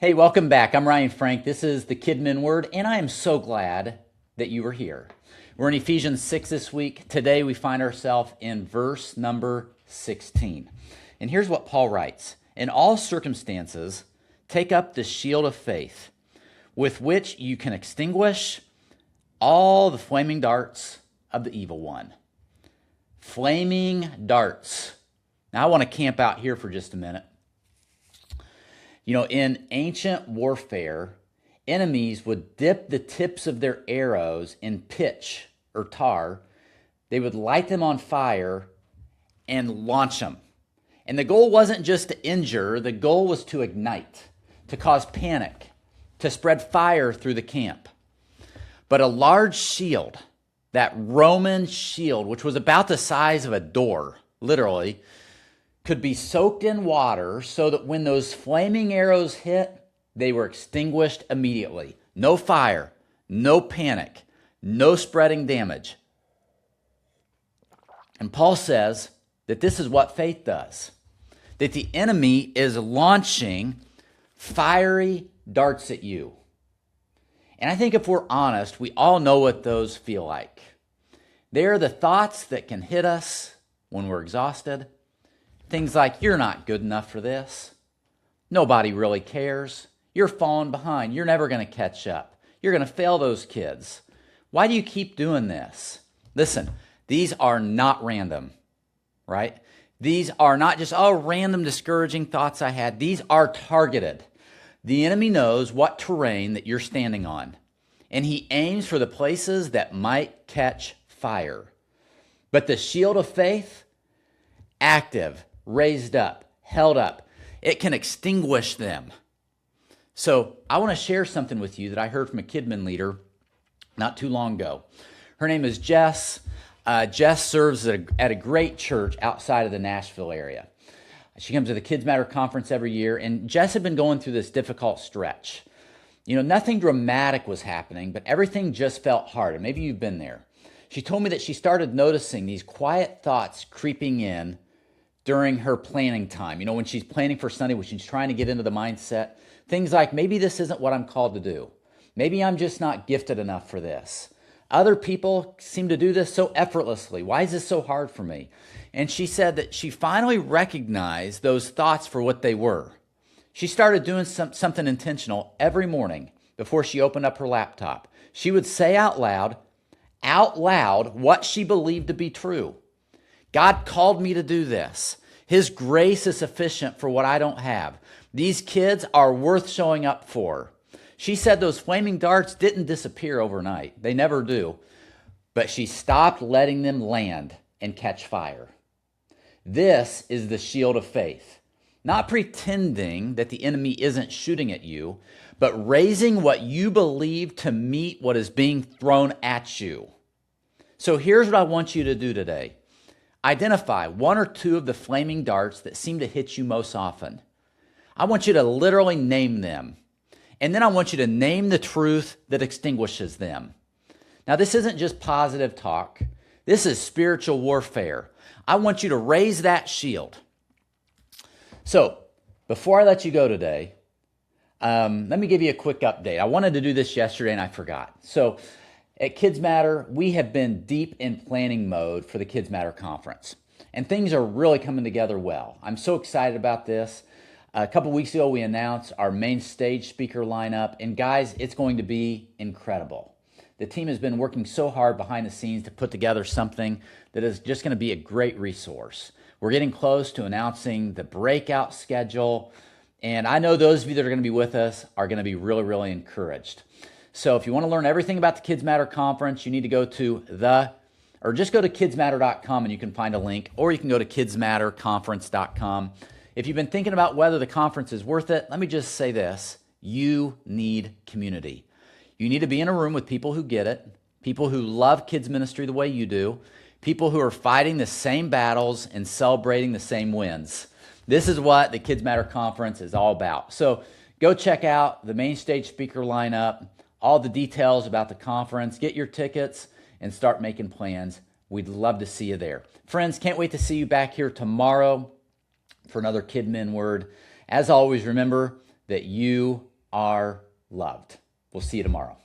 Hey, welcome back. I'm Ryan Frank. This is the KidMin Word, and I am so glad that you are here. We're in Ephesians 6 this week. Today we find ourselves in verse number 16. And here's what Paul writes. In all circumstances, take up the shield of faith, with which you can extinguish all the flaming darts of the evil one. Flaming darts. Now I want to camp out here for just a minute. You know, in ancient warfare, enemies would dip the tips of their arrows in pitch or tar. They would light them on fire and launch them. And the goal wasn't just to injure, the goal was to ignite, to cause panic, to spread fire through the camp. But a large shield, that Roman shield, which was about the size of a door, literally, could be soaked in water so that when those flaming arrows hit, they were extinguished immediately. No fire, no panic, no spreading damage. And Paul says that this is what faith does, that the enemy is launching fiery darts at you. And I think if we're honest, we all know what those feel like. They're the thoughts that can hit us when we're exhausted. Things like, you're not good enough for this. Nobody really cares. You're falling behind. You're never going to catch up. You're going to fail those kids. Why do you keep doing this? Listen, these are not random, right? These are not just, random discouraging thoughts I had. These are targeted. The enemy knows what terrain that you're standing on, and he aims for the places that might catch fire. But the shield of faith, active, raised up, held up, it can extinguish them. So I want to share something with you that I heard from a KidMin leader not too long ago. Her name is Jess. Jess serves at a great church outside of the Nashville area. She comes to the KidzMatter Conference every year, and Jess had been going through this difficult stretch. You know, nothing dramatic was happening, but everything just felt hard, and maybe you've been there. She told me that she started noticing these quiet thoughts creeping in during her planning time. You know, when she's planning for Sunday, when she's trying to get into the mindset, things like, maybe this isn't what I'm called to do. Maybe I'm just not gifted enough for this. Other people seem to do this so effortlessly. Why is this so hard for me? And she said that she finally recognized those thoughts for what they were. She started doing something intentional every morning before she opened up her laptop. She would say out loud, what she believed to be true. God called me to do this. His grace is sufficient for what I don't have. These kids are worth showing up for. She said those flaming darts didn't disappear overnight. They never do. But she stopped letting them land and catch fire. This is the shield of faith. Not pretending that the enemy isn't shooting at you, but raising what you believe to meet what is being thrown at you. So here's what I want you to do today. Identify one or two of the flaming darts that seem to hit you most often. I want you to literally name them. And then I want you to name the truth that extinguishes them. Now, this isn't just positive talk. This is spiritual warfare. I want you to raise that shield. So, before I let you go today, let me give you a quick update. I wanted to do this yesterday and I forgot. So, at KidzMatter, we have been deep in planning mode for the KidzMatter Conference, and things are really coming together well. I'm so excited about this. A couple weeks ago, we announced our main stage speaker lineup, and guys, it's going to be incredible. The team has been working so hard behind the scenes to put together something that is just going to be a great resource. We're getting close to announcing the breakout schedule, and I know those of you that are going to be with us are going to be really, really encouraged. So if you want to learn everything about the KidzMatter Conference, you need to go to just go to KidzMatter.com and you can find a link, or you can go to KidzMatterConference.com. If you've been thinking about whether the conference is worth it, let me just say this. You need community. You need to be in a room with people who get it, people who love kids ministry the way you do, people who are fighting the same battles and celebrating the same wins. This is what the KidzMatter Conference is all about. So go check out the main stage speaker lineup, all the details about the conference, get your tickets, and start making plans. We'd love to see you there. Friends, can't wait to see you back here tomorrow for another KidMin Word. As always, remember that you are loved. We'll see you tomorrow.